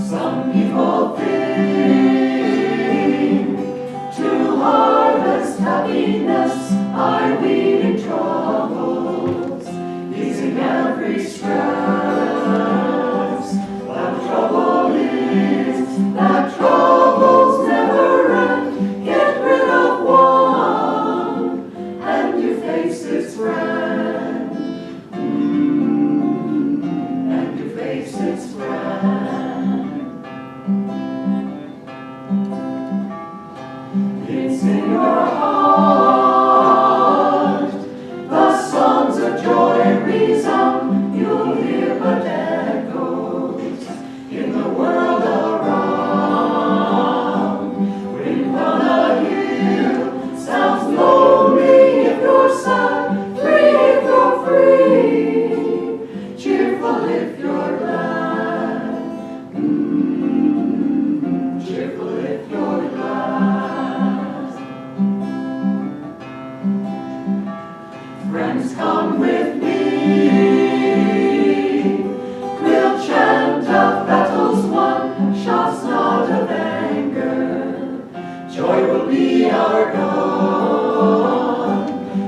Some people think to harvest happiness by weeding troubles, easing every stress. The trouble is that troubles never end. Get rid of one, and you face its friend. And you face its friend. It's in your heart, the songs of joy and reason you'll hear but echoes in the world around. Wind on a hill sounds lonely if you're sad, free if you're free, cheerful if you're glad, cheerful if you're glad. Friends, come with me. We'll chant of battles won, shots not of anger. Joy will be our dawn.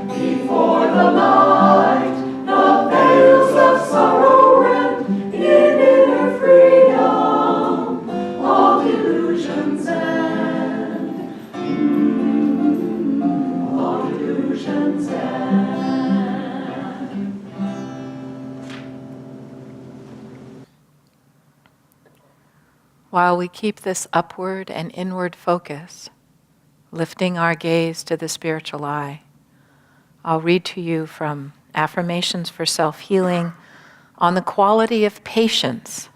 Before the light, the veils of sorrow rend. In inner freedom, all delusions end. All delusions end. While we keep this upward and inward focus, lifting our gaze to the spiritual eye, I'll read to you from Affirmations for Self-Healing on the quality of patience.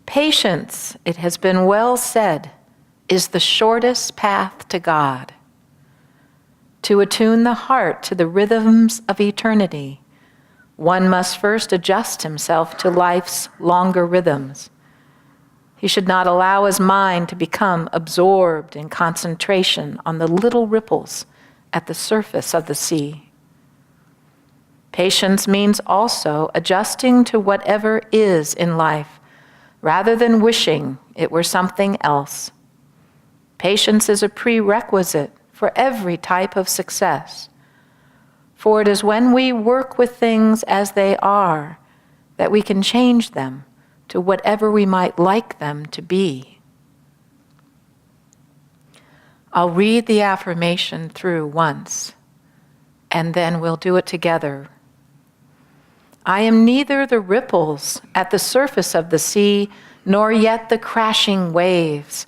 Patience, it has been well said, is the shortest path to God. To attune the heart to the rhythms of eternity, one must first adjust himself to life's longer rhythms. He should not allow his mind to become absorbed in concentration on the little ripples at the surface of the sea. Patience means also adjusting to whatever is in life, rather than wishing it were something else. Patience is a prerequisite for every type of success, for it is when we work with things as they are that we can change them to whatever we might like them to be. I'll read the affirmation through once, and then we'll do it together. I am neither the ripples at the surface of the sea, nor yet the crashing waves.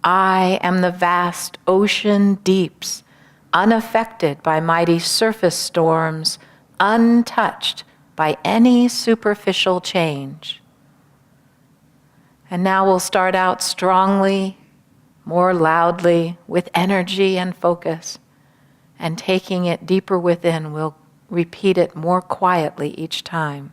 I am the vast ocean deeps, unaffected by mighty surface storms, untouched by any superficial change. And now we'll start out strongly, more loudly, with energy and focus, and taking it deeper within, we'll repeat it more quietly each time.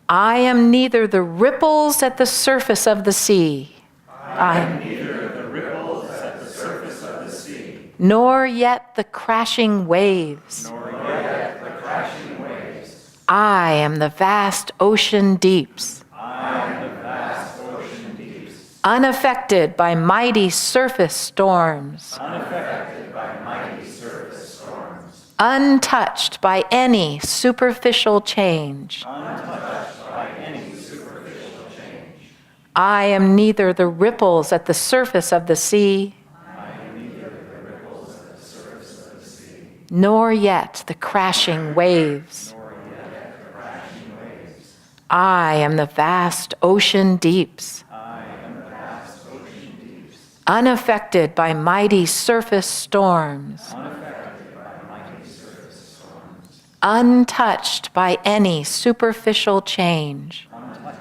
I am neither the ripples at the surface of the sea. I am neither the ripples at the surface of the sea, nor yet the crashing waves. nor yet the crashing waves. I am the vast ocean deeps, I am the vast ocean deeps, unaffected by mighty surface storms, unaffected by mighty surface storms, untouched by any superficial change. untouched by any superficial change. I am neither the ripples at the surface of the sea, I am neither the ripples at the surface of the sea, nor yet the crashing waves. nor yet the crashing waves. I am the vast ocean deeps, I am the vast ocean deeps, unaffected by mighty surface storms, unaffected by mighty surface storms, untouched by any superficial change. untouched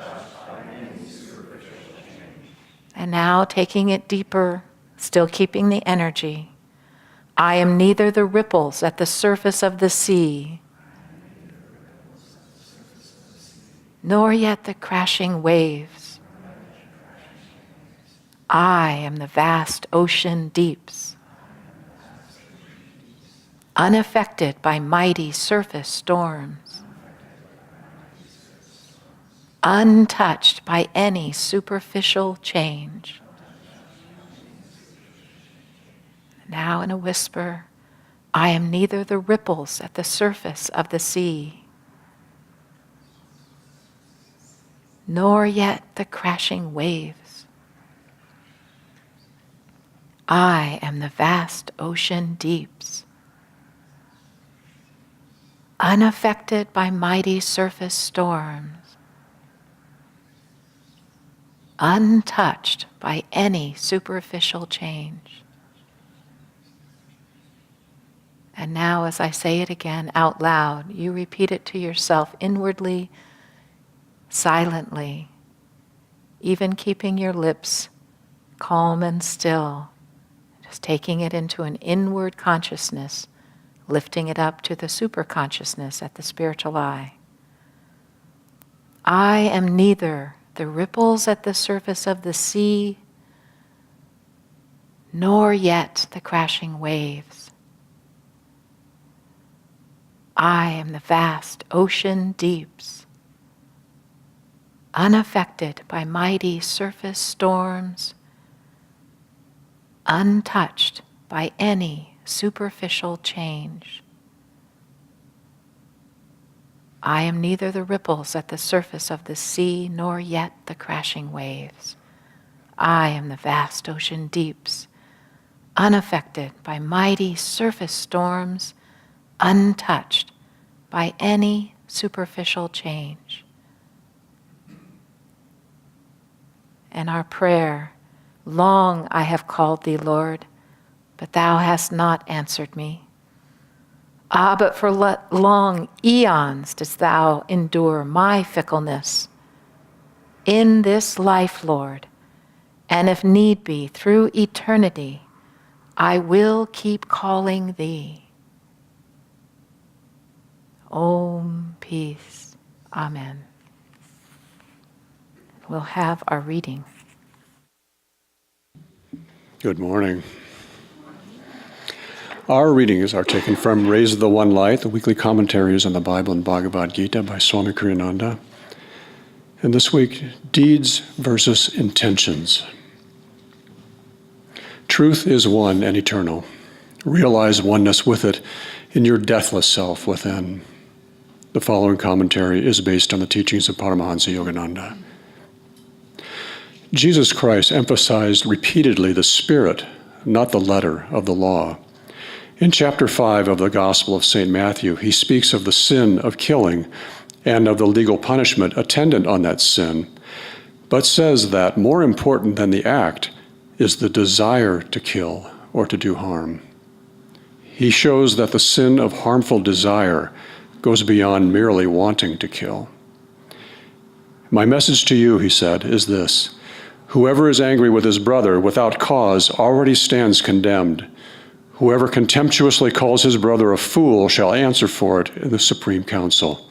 by any superficial change. And now taking it deeper, still keeping the energy. I am neither the ripples at the surface of the sea, nor yet the crashing waves. I am the vast ocean deeps, unaffected by mighty surface storms, untouched by any superficial change. Now in a whisper, I am neither the ripples at the surface of the sea, nor yet the crashing waves. I am the vast ocean deeps, unaffected by mighty surface storms, untouched by any superficial change. And now, as I say it again out loud, you repeat it to yourself inwardly, silently, even keeping your lips calm and still, just taking it into an inward consciousness, lifting it up to the superconsciousness at the spiritual eye. I am neither the ripples at the surface of the sea, nor yet the crashing waves. I am the vast ocean deeps, unaffected by mighty surface storms, untouched by any superficial change. I am neither the ripples at the surface of the sea, nor yet the crashing waves. I am the vast ocean deeps, unaffected by mighty surface storms, untouched by any superficial change. And our prayer, long I have called thee, Lord, but thou hast not answered me. Ah, but for long eons dost thou endure my fickleness. In this life, Lord, and if need be, through eternity, I will keep calling thee. Om, peace. Amen. We'll have our reading. Good morning. Our readings are taken from Rays of the One Light, the weekly commentaries on the Bible and Bhagavad Gita by Swami Kriyananda. And this week, deeds versus intentions. Truth is one and eternal. Realize oneness with it in your deathless self within. The following commentary is based on the teachings of Paramahansa Yogananda. Jesus Christ emphasized repeatedly the spirit, not the letter, of the law. In chapter 5 of the Gospel of St. Matthew, he speaks of the sin of killing and of the legal punishment attendant on that sin, but says that more important than the act is the desire to kill or to do harm. He shows that the sin of harmful desire goes beyond merely wanting to kill. My message to you, he said, is this: whoever is angry with his brother without cause already stands condemned. Whoever contemptuously calls his brother a fool shall answer for it in the Supreme Council.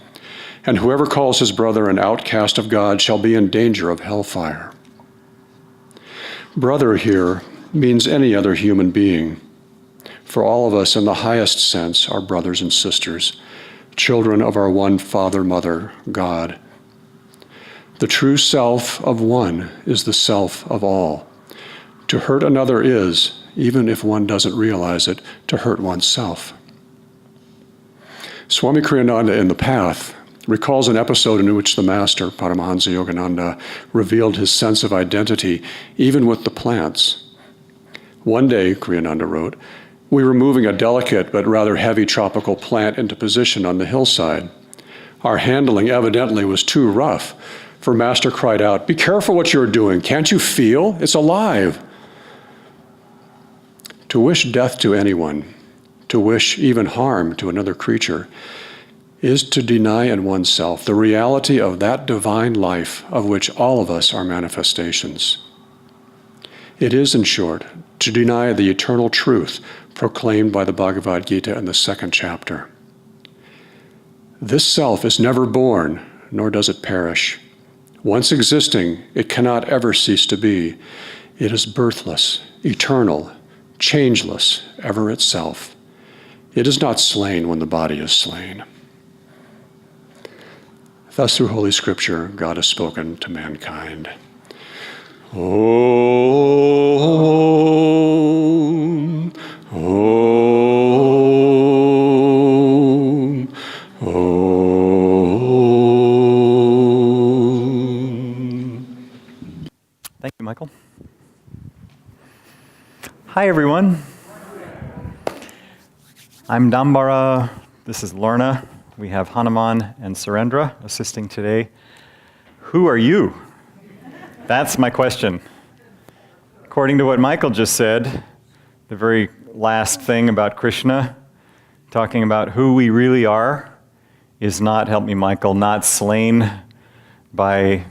And whoever calls his brother an outcast of God shall be in danger of hellfire. Brother here means any other human being. For all of us, in the highest sense, are brothers and sisters, children of our one Father, Mother, God. The true self of one is the self of all. To hurt another is, even if one doesn't realize it, to hurt oneself. Swami Kriyananda in The Path recalls an episode in which the master, Paramahansa Yogananda, revealed his sense of identity even with the plants. One day, Kriyananda wrote, we were moving a delicate but rather heavy tropical plant into position on the hillside. Our handling evidently was too rough, for Master cried out, "Be careful what you're doing. Can't you feel? It's alive." To wish death to anyone, to wish even harm to another creature, is to deny in oneself the reality of that divine life of which all of us are manifestations. It is, in short, to deny the eternal truth proclaimed by the Bhagavad Gita in the 2nd chapter. This self is never born, nor does it perish. Once existing, it cannot ever cease to be. It is birthless, eternal, changeless, ever itself. It is not slain when the body is slain. Thus, through Holy Scripture, God has spoken to mankind. Om, Om, Om. Thank you, Michael. Hi, everyone. I'm Dambara. This is Lorna. We have Hanuman and Surendra assisting today. Who are you? That's my question. According to what Michael just said, the very last thing about Krishna, talking about who we really are, is not, help me, Michael, not slain by,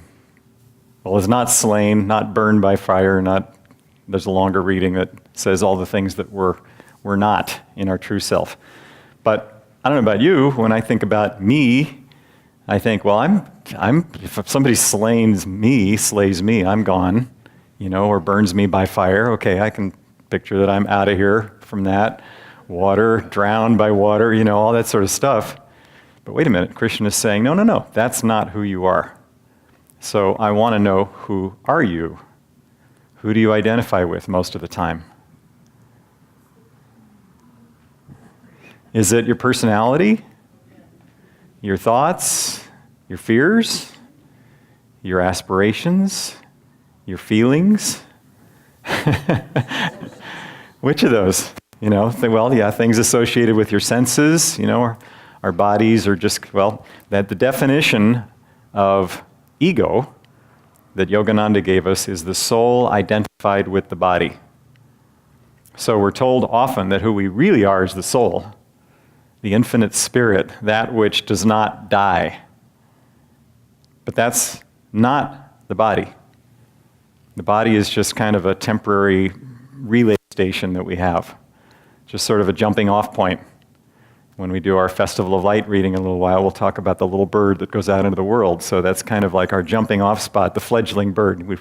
well, is not slain, not burned by fire, not, there's a longer reading that says all the things that we're not in our true self. But I don't know about you, when I think about me, I think, well, if somebody slays me, I'm gone, or burns me by fire. Okay, I can picture that I'm out of here from that. Water, drowned by water, all that sort of stuff. But wait a minute, Krishna is saying, no, that's not who you are. So I want to know, who are you? Who do you identify with most of the time? Is it your personality? Your thoughts? Your fears? Your aspirations? Your feelings? Which of those? Things associated with your senses, our bodies are just, that the definition of ego that Yogananda gave us is the soul identified with the body. So we're told often that who we really are is the soul, the infinite spirit, that which does not die. But that's not the body. The body is just kind of a temporary relay station that we have, just sort of a jumping off point. When we do our Festival of Light reading in a little while, we'll talk about the little bird that goes out into the world. So that's kind of like our jumping off spot, the fledgling bird. We're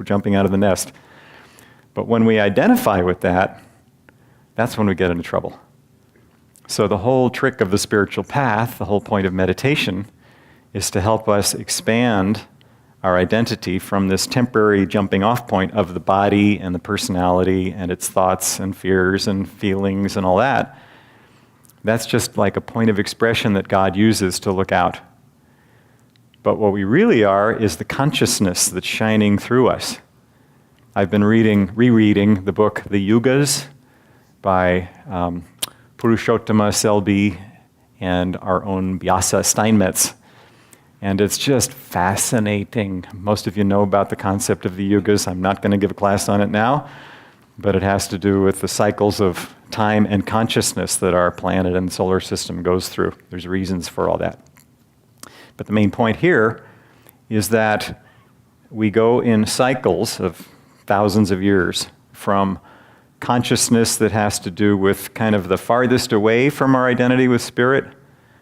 jumping out of the nest. But when we identify with that, that's when we get into trouble. So the whole trick of the spiritual path, the whole point of meditation, is to help us expand our identity from this temporary jumping off point of the body and the personality and its thoughts and fears and feelings and all that. That's just like a point of expression that God uses to look out. But what we really are is the consciousness that's shining through us. I've been rereading the book The Yugas by Purushottama Selby and our own Vyasa Steinmetz. And it's just fascinating. Most of you know about the concept of the Yugas. I'm not going to give a class on it now, but it has to do with the cycles of time and consciousness that our planet and solar system goes through. There's reasons for all that. But the main point here is that we go in cycles of thousands of years from consciousness that has to do with kind of the farthest away from our identity with spirit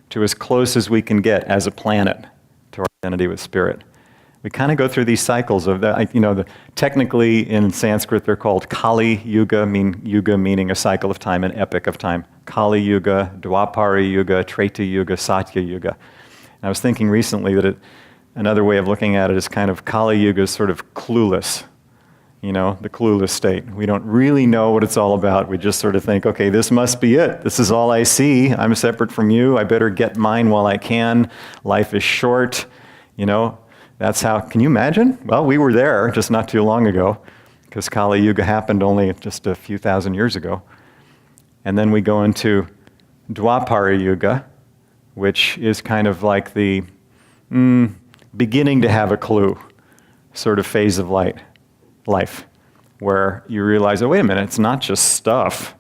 to as close as we can get as a planet to our identity with spirit. We kind of go through these cycles of that. Technically in Sanskrit they're called Kali Yuga, Yuga meaning a cycle of time, an epoch of time. Kali Yuga, Dwapara Yuga, Treta Yuga, Satya Yuga. And I was thinking recently that another way of looking at it is kind of Kali Yuga is sort of clueless. The clueless state. We don't really know what it's all about. We just sort of think, okay, this must be it. This is all I see. I'm separate from you. I better get mine while I can. Life is short. That's how, can you imagine? Well, we were there just not too long ago because Kali Yuga happened only just a few thousand years ago. And then we go into Dwapara Yuga, which is kind of like the beginning to have a clue sort of phase of life, where you realize, oh, wait a minute, it's not just stuff.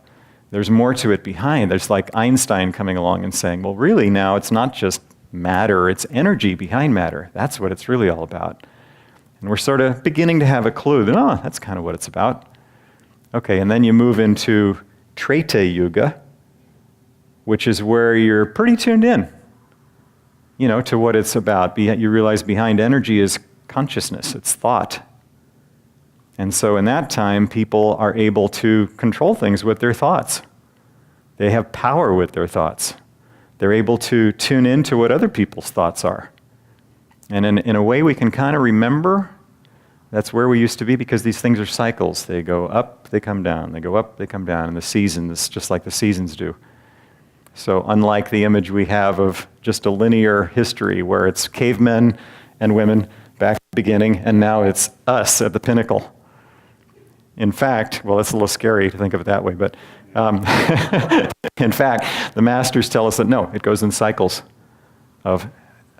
There's more to it behind. There's like Einstein coming along and saying, well, really now it's not just matter, it's energy behind matter. That's what it's really all about. And we're sort of beginning to have a clue that, that's kind of what it's about. Okay, and then you move into Treta Yuga, which is where you're pretty tuned in, to what it's about. You realize behind energy is consciousness, it's thought. And so in that time, people are able to control things with their thoughts. They have power with their thoughts. They're able to tune into what other people's thoughts are. And in a way we can kind of remember that's where we used to be, because these things are cycles. They go up, they come down. They go up, they come down. And the seasons, just like the seasons do. So unlike the image we have of just a linear history where it's cavemen and women back at the beginning, and now it's us at the pinnacle. In fact, well, it's a little scary to think of it that way, but in fact, the masters tell us that no, it goes in cycles of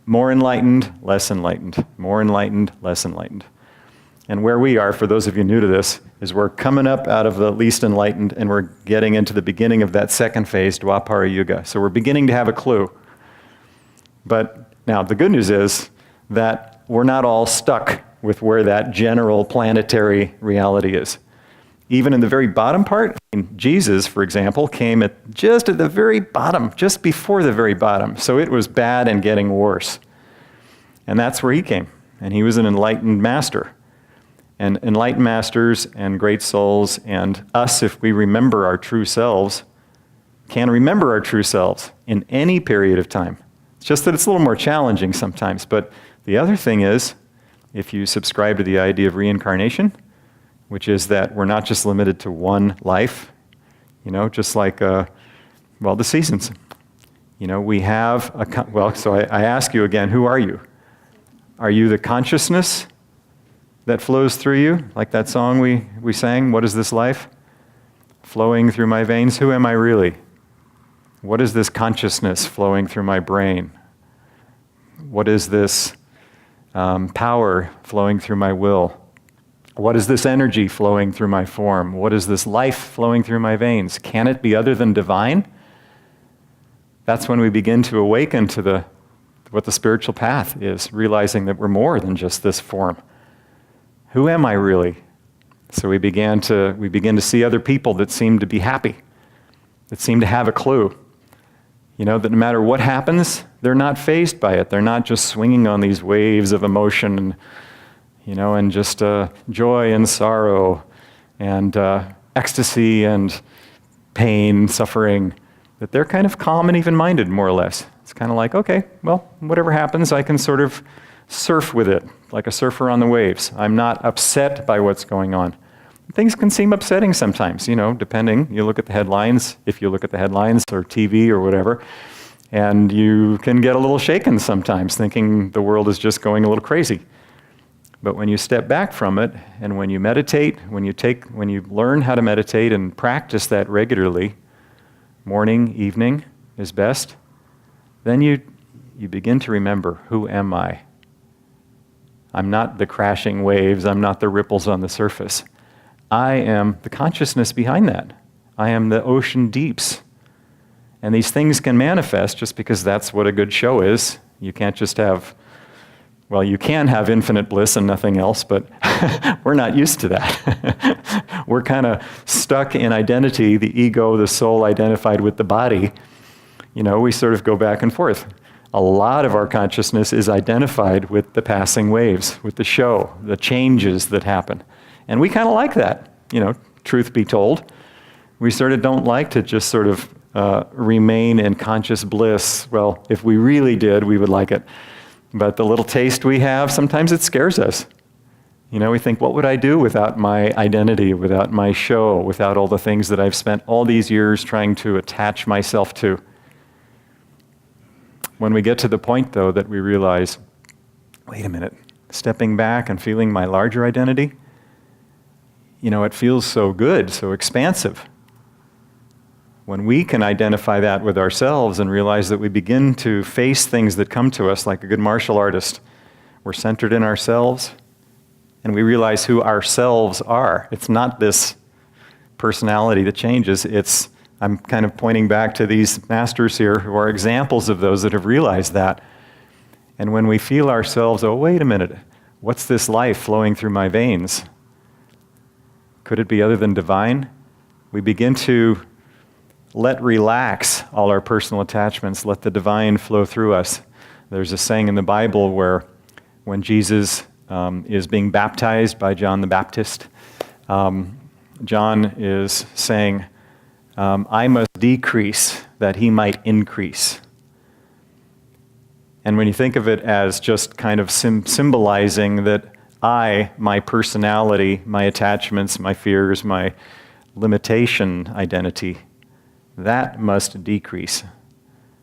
more enlightened, less enlightened, more enlightened, less enlightened. And where we are, for those of you new to this, is we're coming up out of the least enlightened and we're getting into the beginning of that second phase, Dwapara Yuga. So we're beginning to have a clue. But now the good news is that we're not all stuck with where that general planetary reality is. Even in the very bottom part, Jesus, for example, came just at the very bottom, just before the very bottom. So it was bad and getting worse. And that's where he came. And he was an enlightened master. And enlightened masters and great souls and us, if we remember our true selves, can remember our true selves in any period of time. It's just that it's a little more challenging sometimes. But the other thing is, if you subscribe to the idea of reincarnation, which is that we're not just limited to one life, just like, the seasons. We have so I ask you again, who are you? Are you the consciousness that flows through you, like that song we sang, What is this life? Flowing through my veins, who am I really? What is this consciousness flowing through my brain? What is this power flowing through my will? What is this energy flowing through my form? What is this life flowing through my veins? Can it be other than divine? That's when we begin to awaken to what the spiritual path is, realizing that we're more than just this form. Who am I really? So we begin to see other people that seem to be happy, that seem to have a clue. That no matter what happens, they're not fazed by it. They're not just swinging on these waves of emotion, and just joy and sorrow and ecstasy and pain, suffering, that they're kind of calm and even-minded, more or less. It's kind of like, okay, well, whatever happens, I can sort of surf with it, like a surfer on the waves. I'm not upset by what's going on. Things can seem upsetting sometimes, depending. You look at the headlines, if you look at the headlines or TV or whatever, and you can get a little shaken sometimes, thinking the world is just going a little crazy. But when you step back from it, and when you meditate, when you learn how to meditate and practice that regularly, morning, evening is best, then you begin to remember, who am I? I'm not the crashing waves, I'm not the ripples on the surface. I am the consciousness behind that. I am the ocean deeps. And these things can manifest just because that's what a good show is. You can't just have, you can have infinite bliss and nothing else, but we're not used to that. We're kind of stuck in identity, the ego, the soul identified with the body. We sort of go back and forth. A lot of our consciousness is identified with the passing waves, with the show, the changes that happen. And we kind of like that, truth be told. We sort of don't like to just sort of remain in conscious bliss. Well, if we really did, we would like it. But the little taste we have, sometimes it scares us. We think, what would I do without my identity, without my show, without all the things that I've spent all these years trying to attach myself to? When we get to the point, though, that we realize, wait a minute, stepping back and feeling my larger identity, it feels so good, so expansive. When we can identify that with ourselves and realize that we begin to face things that come to us like a good martial artist, we're centered in ourselves, and we realize who ourselves are. It's not this personality that changes, I'm kind of pointing back to these masters here who are examples of those that have realized that. And when we feel ourselves, oh, wait a minute, what's this life flowing through my veins? Could it be other than divine? We begin to relax all our personal attachments, let the divine flow through us. There's a saying in the Bible where when Jesus is being baptized by John the Baptist, John is saying, I must decrease that he might increase. And when you think of it as just kind of symbolizing that my personality, my attachments, my fears, my limitation identity, that must decrease,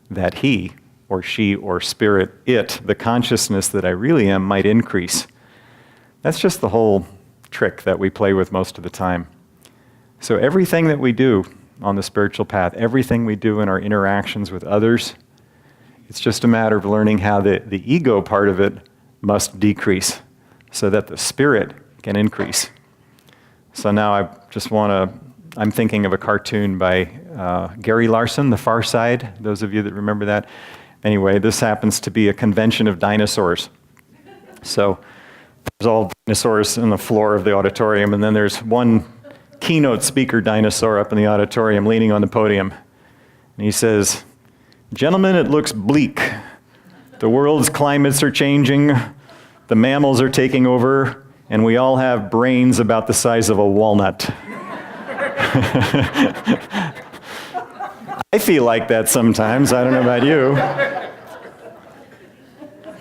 that he or she or spirit, the consciousness that I really am, might increase. That's just the whole trick that we play with most of the time. So everything that we do on the spiritual path, everything we do in our interactions with others, it's just a matter of learning how the ego part of it must decrease so that the spirit can increase. So now I'm thinking of a cartoon by Gary Larson, The Far Side, those of you that remember that. Anyway, this happens to be a convention of dinosaurs. So there's all dinosaurs on the floor of the auditorium, and then there's one keynote speaker dinosaur up in the auditorium leaning on the podium. And he says, "Gentlemen, it looks bleak. The world's climates are changing, the mammals are taking over, and we all have brains about the size of a walnut." I feel like that sometimes. I don't know about you.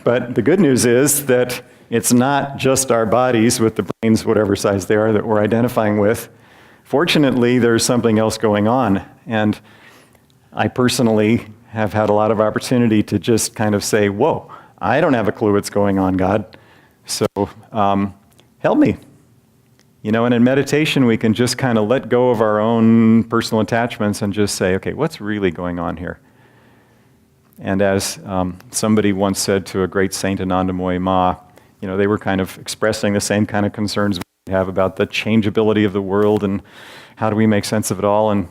But the good news is that it's not just our bodies with the brains, whatever size they are, that we're identifying with. Fortunately, there's something else going on. And I personally have had a lot of opportunity to just kind of say, whoa, I don't have a clue what's going on, God. So help me. And in meditation, we can just kind of let go of our own personal attachments and just say, okay, what's really going on here? And as somebody once said to a great saint, Anandamoyi Ma, they were kind of expressing the same kind of concerns we have about the changeability of the world and how do we make sense of it all. And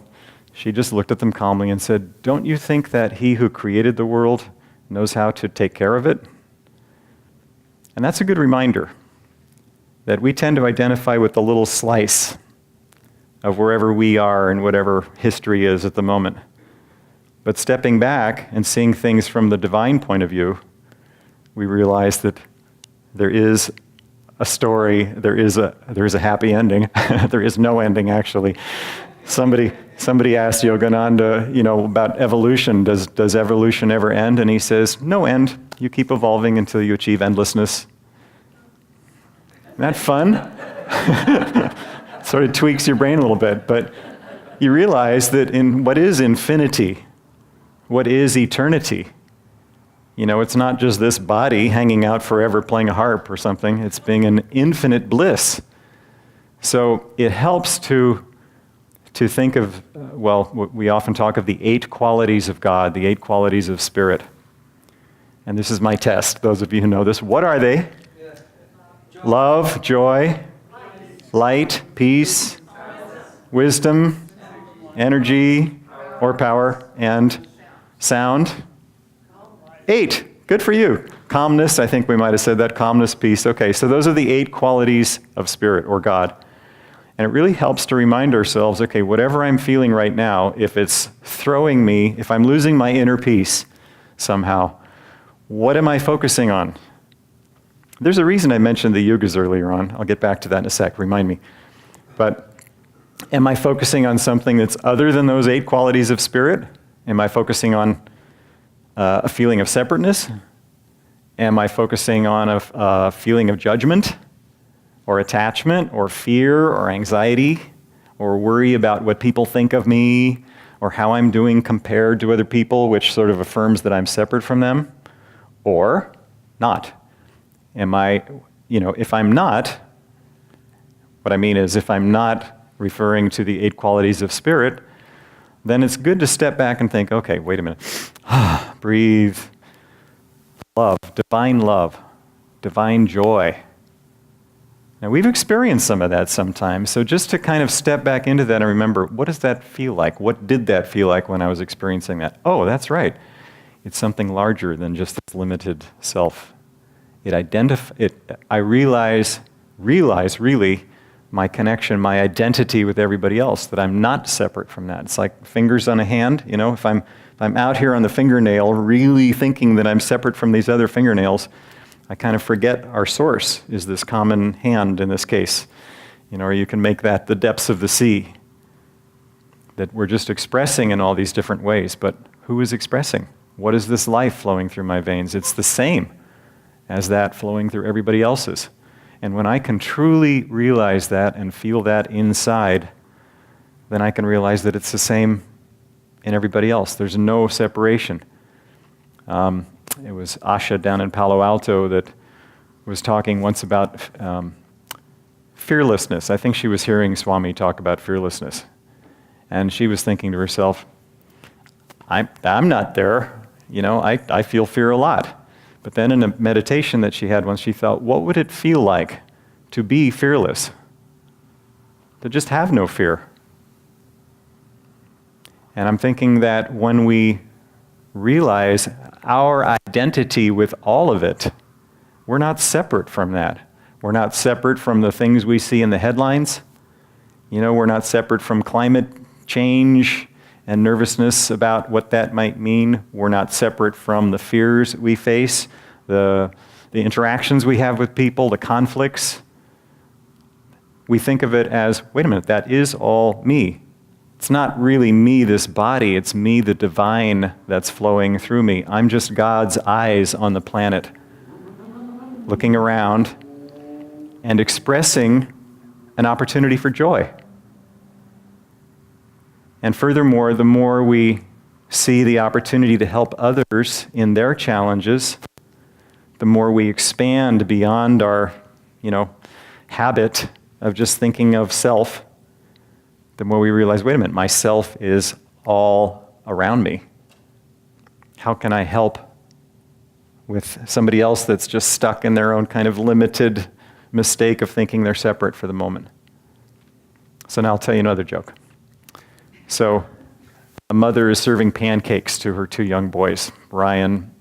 she just looked at them calmly and said, "Don't you think that he who created the world knows how to take care of it?" And that's a good reminder that we tend to identify with the little slice of wherever we are and whatever history is at the moment. But stepping back and seeing things from the divine point of view, we realize that there is a story, there is a happy ending. There is no ending, actually. Somebody asked Yogananda, about evolution. Does evolution ever end? And he says, no end. You keep evolving until you achieve endlessness. Isn't that fun? Sort of tweaks your brain a little bit, but you realize that in what is infinity, what is eternity, it's not just this body hanging out forever playing a harp or something. It's being an infinite bliss. So it helps to think of, we often talk of the 8 qualities of God, the 8 qualities of spirit. And this is my test, those of you who know this. What are they? Love, joy, light, peace, wisdom, energy or power, and sound. 8. Good for you. Calmness, I think we might have said that. Calmness, peace. Okay, so those are the 8 qualities of spirit or God. And it really helps to remind ourselves, okay, whatever I'm feeling right now, if it's throwing me, if I'm losing my inner peace somehow, what am I focusing on? There's a reason I mentioned the Yugas earlier on. I'll get back to that in a sec. Remind me. But am I focusing on something that's other than those 8 qualities of spirit? Am I focusing on a feeling of separateness? Am I focusing on a feeling of judgment or attachment or fear or anxiety or worry about what people think of me or how I'm doing compared to other people, which sort of affirms that I'm separate from them? Or not? Am I, if I'm not, what I mean is if I'm not referring to the 8 qualities of spirit, then it's good to step back and think, okay, wait a minute. Breathe. Love, divine joy. Now, we've experienced some of that sometimes, so just to kind of step back into that and remember, what does that feel like? What did that feel like when I was experiencing that? Oh, that's right. It's something larger than just this limited self. I realize really my connection, my identity with everybody else, that I'm not separate from that. It's like fingers on a hand. If I'm out here on the fingernail really thinking that I'm separate from these other fingernails, I kind of forget our source is this common hand in this case. Or you can make that the depths of the sea. that we're just expressing in all these different ways. But who is expressing? What is this life flowing through my veins? It's the same as that flowing through everybody else's. And when I can truly realize that and feel that inside, then I can realize that it's the same in everybody else. There's no separation. It was Asha down in Palo Alto that was talking once about fearlessness. I think she was hearing Swami talk about fearlessness. And she was thinking to herself, I'm not there. I feel fear a lot. But then in a meditation that she had once, she thought, what would it feel like to be fearless? To just have no fear. And I'm thinking that when we realize our identity with all of it, we're not separate from that. We're not separate from the things we see in the headlines. We're not separate from climate change and nervousness about what that might mean. We're not separate from the fears we face, the interactions we have with people, the conflicts. We think of it as, wait a minute, that is all me. It's not really me, this body. It's me, the divine, that's flowing through me. I'm just God's eyes on the planet, looking around and expressing an opportunity for joy. And furthermore, the more we see the opportunity to help others in their challenges, the more we expand beyond our, habit of just thinking of self, the more we realize, wait a minute, myself is all around me. How can I help with somebody else that's just stuck in their own kind of limited mistake of thinking they're separate for the moment? So now I'll tell you another joke. So a mother is serving pancakes to her two young boys, Ryan,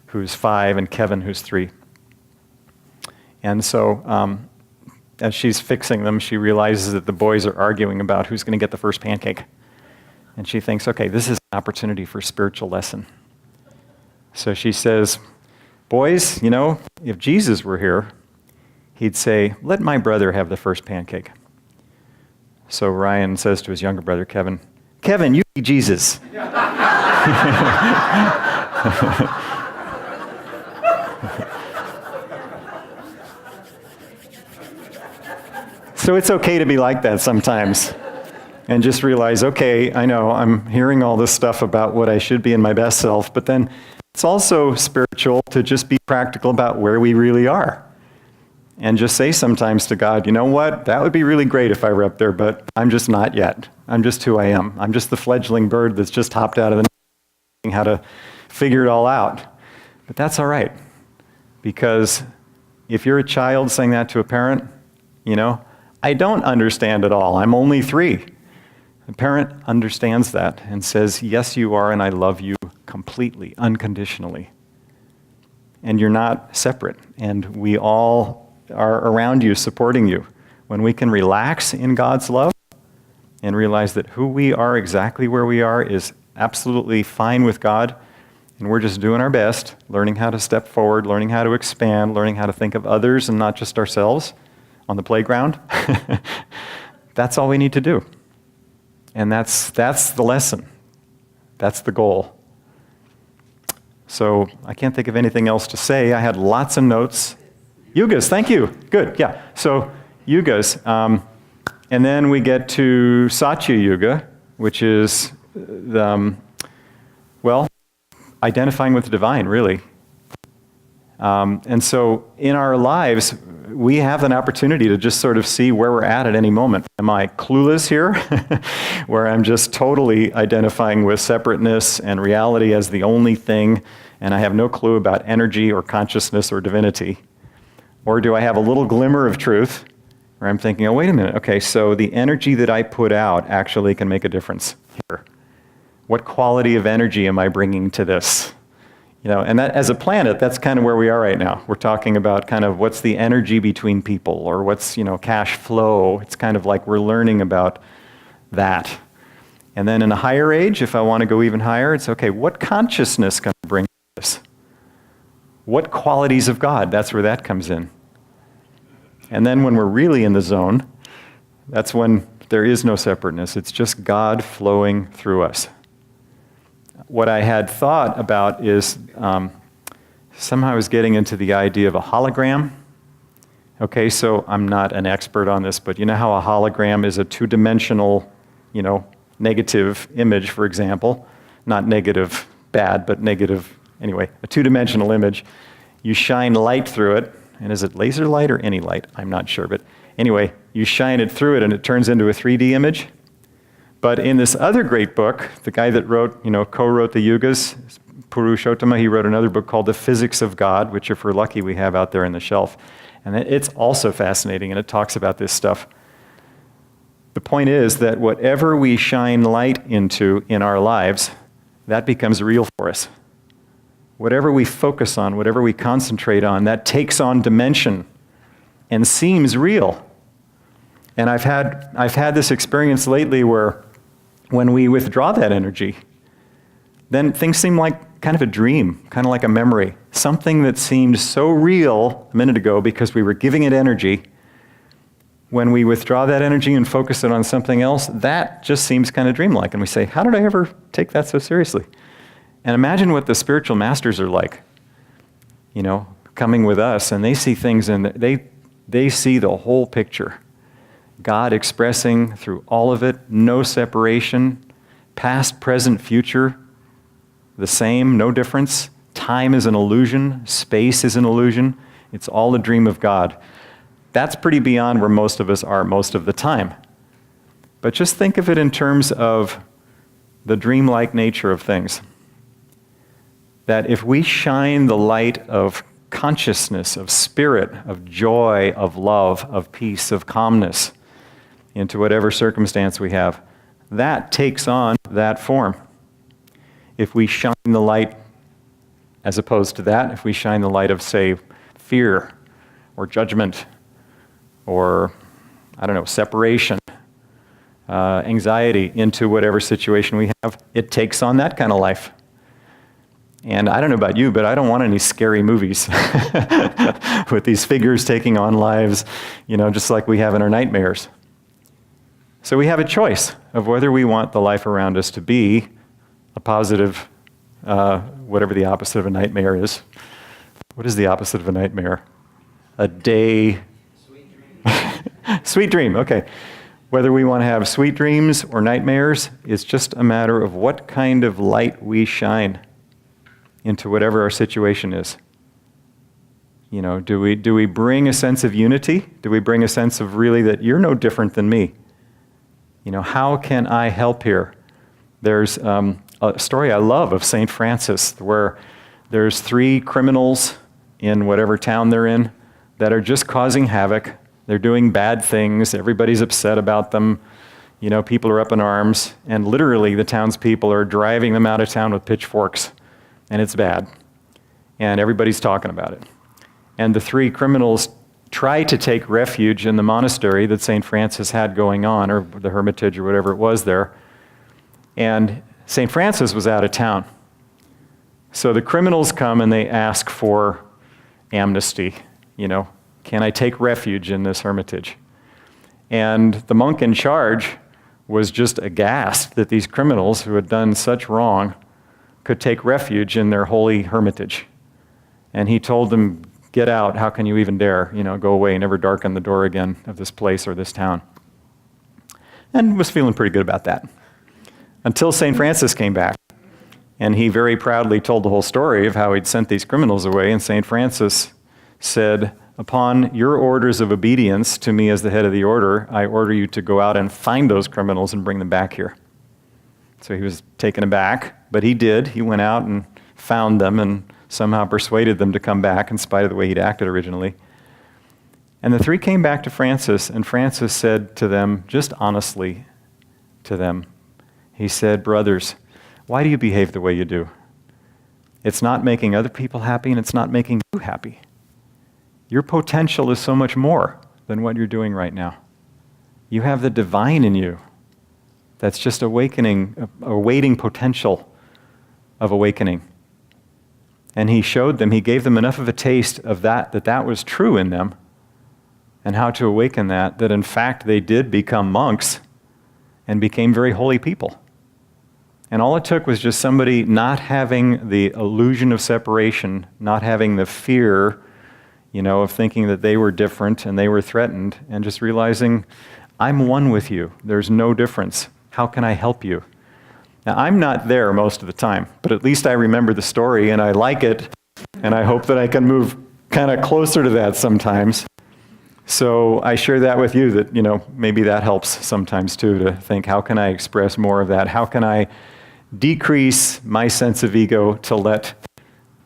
who's 5, and Kevin, who's 3. And so as she's fixing them, she realizes that the boys are arguing about who's going to get the first pancake. And she thinks, okay, this is an opportunity for a spiritual lesson. So she says, boys, if Jesus were here, he'd say, let my brother have the first pancake. So Ryan says to his younger brother, Kevin, you be Jesus. So it's okay to be like that sometimes and just realize, okay, I know I'm hearing all this stuff about what I should be in my best self, but then it's also spiritual to just be practical about where we really are. And just say sometimes to God, you know what, that would be really great if I were up there, but I'm just not yet. I'm just who I am. I'm just the fledgling bird that's just hopped out of the nest, how to figure it all out. But that's all right. Because if you're a child saying that to a parent, I don't understand it all. I'm only 3. The parent understands that and says, yes, you are, and I love you completely, unconditionally. And you're not separate. And we all are around you, supporting you. When we can relax in God's love and realize that who we are, exactly where we are, is absolutely fine with God, and we're just doing our best, learning how to step forward, learning how to expand, learning how to think of others and not just ourselves on the playground, that's all we need to do. And that's the lesson. That's the goal. So I can't think of anything else to say. I had lots of notes. Yugas, thank you. Good, yeah. So Yugas. And then we get to Satya Yuga, which is, identifying with the divine, really. And so in our lives, we have an opportunity to just sort of see where we're at any moment. Am I clueless here, where I'm just totally identifying with separateness and reality as the only thing, and I have no clue about energy or consciousness or divinity? Or do I have a little glimmer of truth, where I'm thinking, oh, wait a minute, okay, so the energy that I put out actually can make a difference here. What quality of energy am I bringing to this? And that, as a planet, that's kind of where we are right now. We're talking about kind of what's the energy between people, or what's, cash flow. It's kind of like we're learning about that. And then in a higher age, if I want to go even higher, it's okay, what consciousness can I bring to this? What qualities of God? That's where that comes in. And then when we're really in the zone, that's when There is no separateness. It's just God flowing through us. What I had thought about is somehow I was getting into the idea of a hologram. Okay, so I'm not an expert on this, but you know how a hologram is a two-dimensional, negative image, for example. Not negative bad, but negative, anyway, a two-dimensional image. You shine light through it, and is it laser light or any light? I'm not sure, but anyway, you shine it through it and it turns into a 3D image. But in this other great book, the guy that co-wrote the Yugas, Purushottama, he wrote another book called The Physics of God, which if we're lucky we have out there in the shelf. And it's also fascinating, and it talks about this stuff. The point is that whatever we shine light into in our lives, that becomes real for us. Whatever we focus on, whatever we concentrate on, that takes on dimension and seems real. And I've had this experience lately where when we withdraw that energy, then things seem like kind of a dream, kind of like a memory. Something that seemed so real a minute ago because we were giving it energy. When we withdraw that energy and focus it on something else, that just seems kind of dreamlike. And we say, how did I ever take that so seriously? And imagine what the spiritual masters are like, coming with us, and they see things and they see the whole picture. God expressing through all of it, no separation, past, present, future, the same, no difference. Time is an illusion, space is an illusion. It's all a dream of God. That's pretty beyond where most of us are most of the time. But just think of it in terms of the dreamlike nature of things. That if we shine the light of consciousness, of spirit, of joy, of love, of peace, of calmness into whatever circumstance we have, that takes on that form. If we shine the light, as opposed to that, if we shine the light of, say, fear or judgment or, separation, anxiety into whatever situation we have, it takes on that kind of life. And I don't know about you, but I don't want any scary movies with these figures taking on lives, just like we have in our nightmares. So we have a choice of whether we want the life around us to be a positive, whatever the opposite of a nightmare is. What is the opposite of a nightmare? A day... Sweet dream. Sweet dream, okay. Whether we want to have sweet dreams or nightmares is just a matter of what kind of light we shine into whatever our situation is. Do we bring a sense of unity? Do we bring a sense of really that you're no different than me? How can I help here? There's a story I love of St. Francis where there's 3 criminals in whatever town they're in that are just causing havoc. They're doing bad things. Everybody's upset about them. People are up in arms. And literally the townspeople are driving them out of town with pitchforks. And it's bad. And everybody's talking about it. And the 3 criminals try to take refuge in the monastery that St. Francis had going on, or the hermitage or whatever it was there. And St. Francis was out of town. So the criminals come and they ask for amnesty. Can I take refuge in this hermitage? And the monk in charge was just aghast that these criminals who had done such wrong could take refuge in their holy hermitage. And he told them, get out, how can you even dare, go away, never darken the door again of this place or this town. And was feeling pretty good about that. Until St. Francis came back. And he very proudly told the whole story of how he'd sent these criminals away. And St. Francis said, upon your orders of obedience to me as the head of the order, I order you to go out and find those criminals and bring them back here. So he was taken aback, but he did. He went out and found them and somehow persuaded them to come back in spite of the way he'd acted originally. And the 3 came back to Francis, and Francis said to them, just honestly to them, he said, brothers, why do you behave the way you do? It's not making other people happy, and it's not making you happy. Your potential is so much more than what you're doing right now. You have the divine in you that's just awakening, awaiting potential of awakening. And he showed them, he gave them enough of a taste of that was true in them, and how to awaken that in fact they did become monks and became very holy people. And all it took was just somebody not having the illusion of separation, not having the fear, of thinking that they were different and they were threatened, and just realizing, I'm one with you. There's no difference. How can I help you? Now, I'm not there most of the time, but at least I remember the story and I like it, and I hope that I can move kind of closer to that sometimes. So I share that with you that, maybe that helps sometimes too, to think, how can I express more of that? How can I decrease my sense of ego to let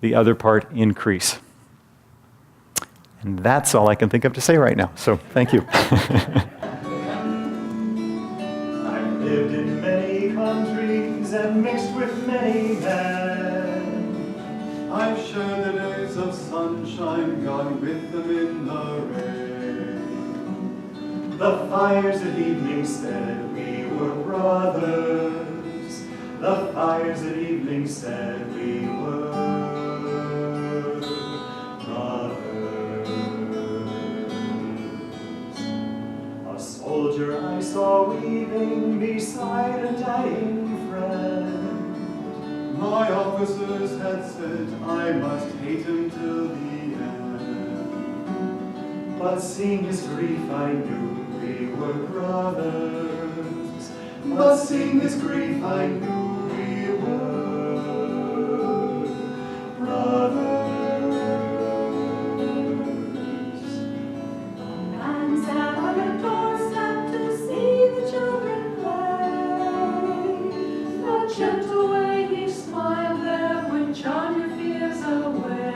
the other part increase? And that's all I can think of to say right now. So thank you. I've lived in many countries and mixed with many men. I've shared the days of sunshine, gone with them in the rain. The fires at evening said we were brothers. The fires at evening said we were brothers. A soldier I saw weeping beside a dying friend. My officers had said I must hate him till the end. But seeing his grief I knew we were brothers. But seeing his grief I knew we were brothers. A man sat on a doorstep to see the children play. The gentle way he smiled there would charm your fears away.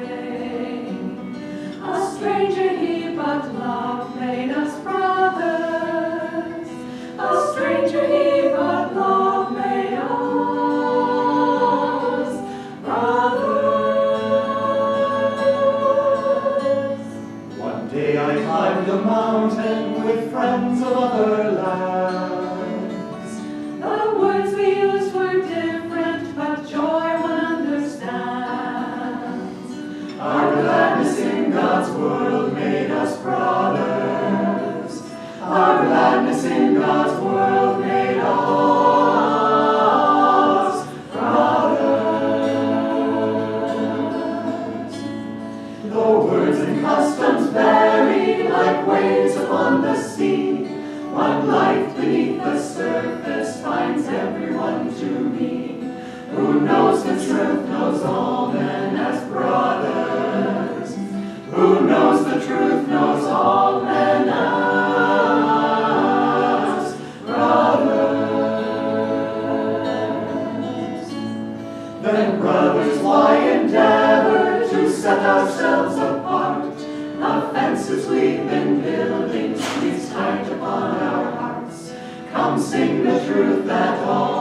A stranger he, but love made us brothers. A stranger he, but love made us brothers. One day I climbed a mountain with friends of other lands. The words we used were different, but joy one understands. Our gladness in God's world made us brothers. Our gladness in God's world made us brothers. Though words and customs vary like waves upon the sea, one life beneath the surface finds everyone to me. Who knows the truth knows all men as brothers. Who knows the truth knows all men as brothers. Then, brothers, why endeavor to set ourselves apart? The fences we've been building squeeze tight upon our hearts. Come sing the truth that all